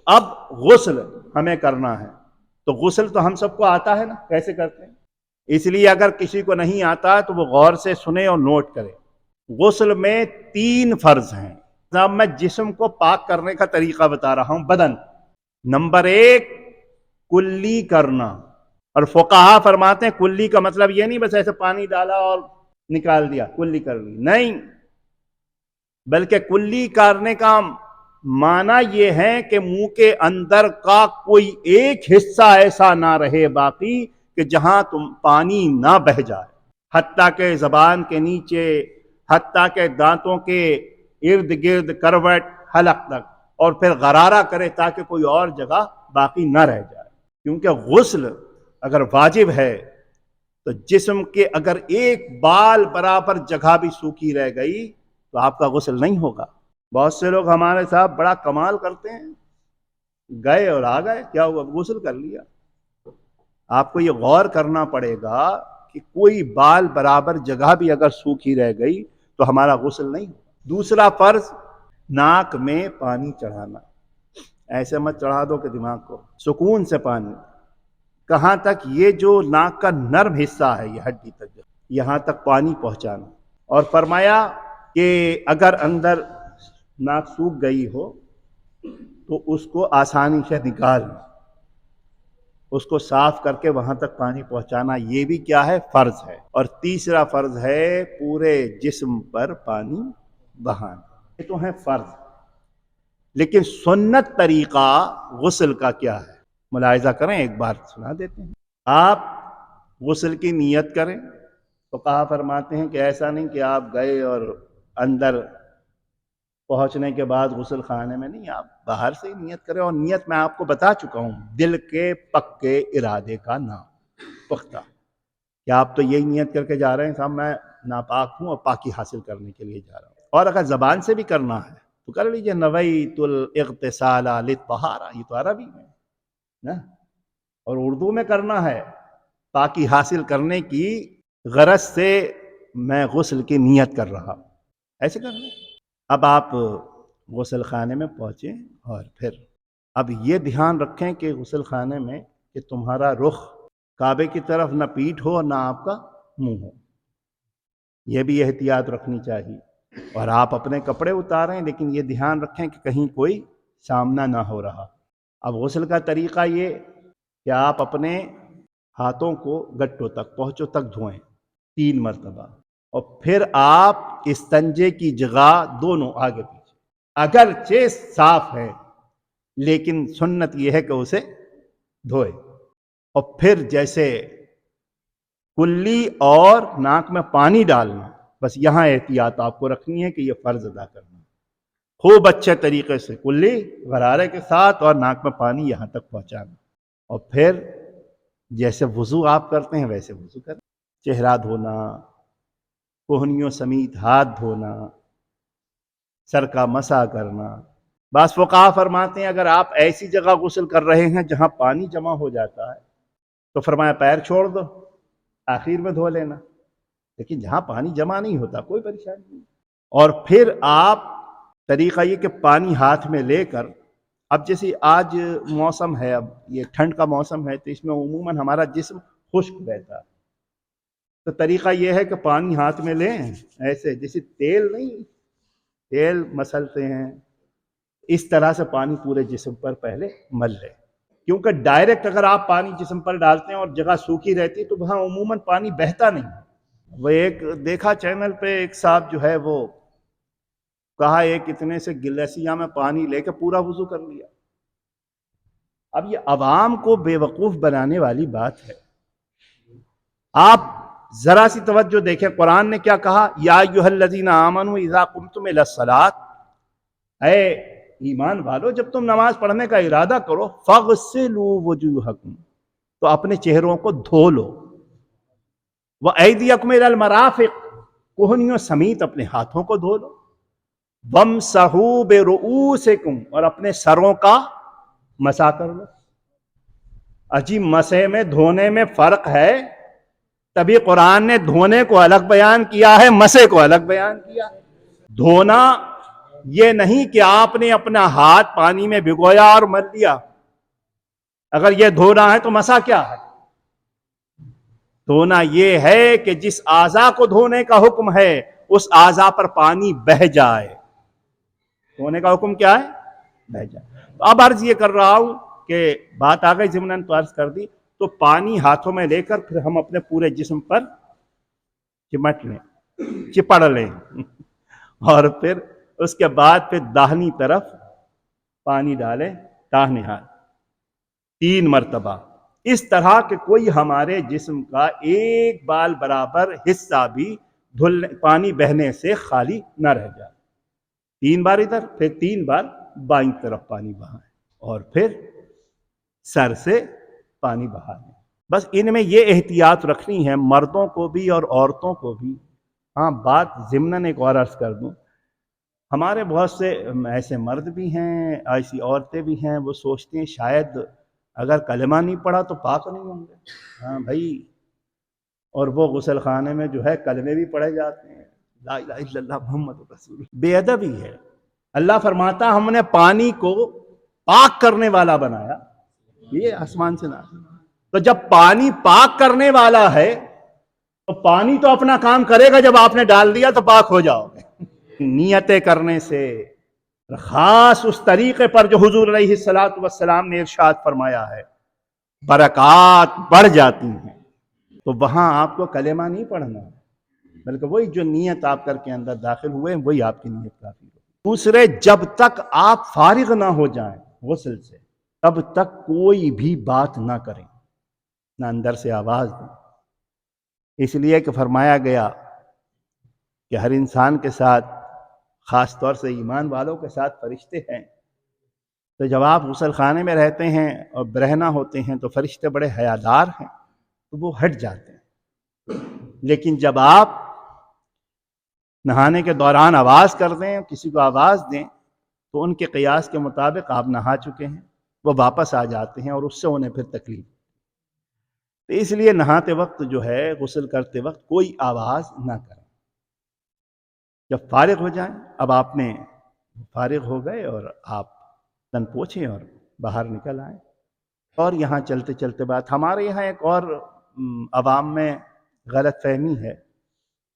اب غسل ہمیں کرنا ہے، تو غسل تو ہم سب کو آتا ہے نا، کیسے کرتے ہیں؟ اس لیے اگر کسی کو نہیں آتا تو وہ غور سے سنے اور نوٹ کرے۔ غسل میں 3 فرض ہیں۔ اب میں جسم کو پاک کرنے کا طریقہ بتا رہا ہوں۔ بدن، نمبر 1 کلی کرنا، اور فقہا فرماتے ہیں کلی کا مطلب یہ نہیں بس ایسے پانی ڈالا اور نکال دیا کلی کر لی، نہیں، بلکہ کلی کرنے کا معنی یہ ہے کہ منہ کے اندر کا کوئی ایک حصہ ایسا نہ رہے باقی کہ جہاں تم پانی نہ بہہ جائے، حتیٰ کہ زبان کے نیچے، حتیٰ کہ دانتوں کے ارد گرد، کروٹ، حلق تک، اور پھر غرارہ کرے تاکہ کوئی اور جگہ باقی نہ رہ جائے۔ کیونکہ غسل اگر واجب ہے تو جسم کے اگر ایک بال برابر جگہ بھی سوکھی رہ گئی تو آپ کا غسل نہیں ہوگا۔ بہت سے لوگ ہمارے ساتھ بڑا کمال کرتے ہیں، گئے اور آ گئے، کیا ہوا؟ غسل کر لیا۔ آپ کو یہ غور کرنا پڑے گا کہ کوئی بال برابر جگہ بھی اگر سوکھی رہ گئی تو ہمارا غسل نہیں ہوگا۔ دوسرا فرض، ناک میں پانی چڑھانا۔ ایسے مت چڑھا دو کہ دماغ کو، سکون سے پانی، کہاں تک؟ یہ جو ناک کا نرم حصہ ہے، یہ ہڈی تک، یہاں تک پانی پہنچانا۔ اور فرمایا کہ اگر اندر ناک سوکھ گئی ہو تو اس کو آسانی سے نکالنا، اس کو صاف کر کے وہاں تک پانی پہنچانا، یہ بھی کیا ہے؟ فرض ہے۔ اور تیسرا فرض ہے پورے جسم پر پانی بہانا۔ یہ تو ہے فرض، لیکن سنت طریقہ غسل کا کیا ہے؟ ملاحظہ کریں، ایک بار سنا دیتے ہیں۔ آپ غسل کی نیت کریں، فقہا فرماتے ہیں کہ ایسا نہیں کہ آپ گئے اور اندر پہنچنے کے بعد غسل خانے میں نہیں، آپ باہر سے ہی نیت کریں۔ اور نیت میں آپ کو بتا چکا ہوں، دل کے پکے ارادے کا نام پختہ، کہ آپ تو یہی نیت کر کے جا رہے ہیں صاحب میں ناپاک ہوں اور پاکی حاصل کرنے کے لیے جا رہا ہوں۔ اور اگر زبان سے بھی کرنا ہے تو کر لیجئے، نویت الاغتسال للطہارہ، یہ تو عربی میں نا، اور اردو میں کرنا ہے پاکی حاصل کرنے کی غرض سے میں غسل کی نیت کر رہا ہوں، ایسے کر لیں۔ اب آپ غسل خانے میں پہنچیں، اور پھر اب یہ دھیان رکھیں کہ غسل خانے میں کہ تمہارا رخ کعبے کی طرف نہ پیٹھ ہو اور نہ آپ کا منہ ہو، یہ بھی احتیاط رکھنی چاہیے۔ اور آپ اپنے کپڑے اتاریں، لیکن یہ دھیان رکھیں کہ کہیں کوئی سامنا نہ ہو رہا۔ اب غسل کا طریقہ یہ کہ آپ اپنے ہاتھوں کو گٹوں تک، پہنچوں تک دھوئیں 3 مرتبہ، اور پھر آپ استنجے کی جگہ دونوں آگے پیچھے، اگرچہ صاف ہے لیکن سنت یہ ہے کہ اسے دھوئے، اور پھر جیسے کلی اور ناک میں پانی ڈالنا، بس یہاں احتیاط آپ کو رکھنی ہے کہ یہ فرض ادا کرنا، خوب اچھے طریقے سے کلی غرارے کے ساتھ اور ناک میں پانی یہاں تک پہنچانا، اور پھر جیسے وضو آپ کرتے ہیں ویسے وضو کریں، چہرہ دھونا، کوہنیوں سمیت ہاتھ دھونا، سر کا مسح کرنا۔ بعض فقہا فرماتے ہیں اگر آپ ایسی جگہ غسل کر رہے ہیں جہاں پانی جمع ہو جاتا ہے تو فرمایا پیر چھوڑ دو، آخر میں دھو لینا، لیکن جہاں پانی جمع نہیں ہوتا کوئی پریشانی نہیں۔ اور پھر آپ طریقہ یہ کہ پانی ہاتھ میں لے کر، اب جیسے آج موسم ہے، اب یہ ٹھنڈ کا موسم ہے تو اس میں عموماً ہمارا جسم خشک رہتا ہے، تو طریقہ یہ ہے کہ پانی ہاتھ میں لیں، ایسے جیسے تیل نہیں، تیل مسلتے ہیں، اس طرح سے پانی پورے جسم پر پہلے مل لیں، کیونکہ ڈائریکٹ اگر آپ پانی جسم پر ڈالتے ہیں اور جگہ سوکھی رہتی تو وہاں عموماً پانی بہتا نہیں۔ وہ ایک دیکھا چینل پہ ایک صاحب جو ہے وہ کہا ایک اتنے سے گلاسیاں میں پانی لے کے پورا وضو کر لیا۔ اب یہ عوام کو بے وقوف بنانے والی بات ہے۔ آپ ذرا سی توجہ دیکھیں، قرآن نے کیا کہا؟ یا ایھا الذین آمنوا اذا قمتم الی الصلاۃ، اے ایمان والو جب تم نماز پڑھنے کا ارادہ کرو، فاغسلوا وجوہکم، تو اپنے چہروں کو دھو لو، وایدیکم الی المرافق، کوہنیوں سمیت اپنے ہاتھوں کو دھو لو، وامسحوا برؤوسکم، اور اپنے سروں کا مسح کر لو۔ عجیب، مسح میں دھونے میں فرق ہے، تبھی قرآن نے دھونے کو الگ بیان کیا ہے، مسح کو الگ بیان کیا ہے۔ دھونا یہ نہیں کہ آپ نے اپنا ہاتھ پانی میں بھگویا اور مل لیا. اگر یہ دھونا ہے تو مسا کیا ہے؟ دھونا یہ ہے کہ جس اعضا کو دھونے کا حکم ہے اس اعضا پر پانی بہہ جائے. دھونے کا حکم کیا ہے؟ بہہ جائے. تو اب عرض یہ کر رہا ہوں کہ بات آ گئی ضمناً تو عرض کر دی. تو پانی ہاتھوں میں لے کر پھر ہم اپنے پورے جسم پر چمٹ لیں، چپڑ لیں، اور پھر اس کے بعد پھر داہنی طرف پانی ڈالیں، داہنے ہاتھ 3 مرتبہ، اس طرح کہ کوئی ہمارے جسم کا ایک بال برابر حصہ بھی پانی بہنے سے خالی نہ رہ جائے. 3 بار ادھر، پھر 3 بار بائیں طرف پانی بہائیں، اور پھر سر سے پانی بہا دیں. بس ان میں یہ احتیاط رکھنی ہے مردوں کو بھی اور عورتوں کو بھی. ہاں بات ضمناً ایک اور عرض کر دوں، ہمارے بہت سے ایسے مرد بھی ہیں، ایسی عورتیں بھی ہیں، وہ سوچتے ہیں شاید اگر کلمہ نہیں پڑھا تو پاک نہیں ہوں گے. ہاں بھائی، اور وہ غسل خانے میں جو ہے کلمے بھی پڑھے جاتے ہیں، لا الہ الا اللہ محمد رسول اللہ. بے ادبی ہے. اللہ فرماتا ہم نے پانی کو پاک کرنے والا بنایا، یہ آسمان سے نازل. تو جب پانی پاک کرنے والا ہے تو پانی تو اپنا کام کرے گا، جب آپ نے ڈال دیا تو پاک ہو جاؤ گے. نیتیں کرنے سے، خاص اس طریقے پر جو حضور علیہ السلام نے ارشاد فرمایا ہے، برکات بڑھ جاتی ہیں. تو وہاں آپ کو کلمہ نہیں پڑھنا، بلکہ وہی جو نیت آپ کر کے اندر داخل ہوئے وہی آپ کی نیت کافی ہو. دوسرے، جب تک آپ فارغ نہ ہو جائیں غسل سے تب تک کوئی بھی بات نہ کریں، نہ اندر سے آواز دیں. اس لیے کہ فرمایا گیا کہ ہر انسان کے ساتھ، خاص طور سے ایمان والوں کے ساتھ فرشتے ہیں. تو جب آپ غسل خانے میں رہتے ہیں اور برہنہ ہوتے ہیں تو فرشتے بڑے حیادار ہیں، تو وہ ہٹ جاتے ہیں. لیکن جب آپ نہانے کے دوران آواز کر دیں، کسی کو آواز دیں، تو ان کے قیاس کے مطابق آپ نہا چکے ہیں، وہ واپس آ جاتے ہیں اور اس سے انہیں پھر تکلیف. تو اس لیے نہاتے وقت جو ہے، غسل کرتے وقت کوئی آواز نہ کریں. جب فارغ ہو جائیں، اب آپ نے فارغ ہو گئے اور آپ تن پوچھیں اور باہر نکل آئیں. اور یہاں چلتے چلتے بات، ہمارے یہاں ایک اور عوام میں غلط فہمی ہے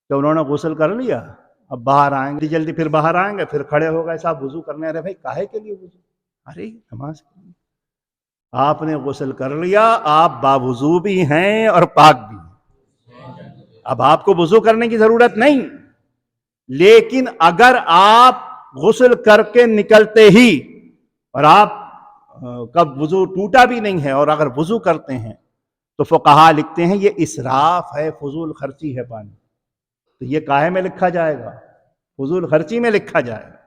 کہ انہوں نے غسل کر لیا، اب باہر آئیں گے جلدی، پھر باہر آئیں گے، پھر کھڑے ہو گئے صاحب وضو کرنے. ارے بھائی کاہے کے لیے وضو؟ ارے نماز کے لیے. آپ نے غسل کر لیا، آپ باوضو بھی ہیں اور پاک بھی ہیں، اب آپ کو وضو کرنے کی ضرورت نہیں. لیکن اگر آپ غسل کر کے نکلتے ہی اور آپ کب وضو ٹوٹا بھی نہیں ہے اور اگر وضو کرتے ہیں تو فقہا لکھتے ہیں یہ اسراف ہے، فضول خرچی ہے پانی. تو یہ کاہے میں لکھا جائے گا؟ فضول خرچی میں لکھا جائے گا.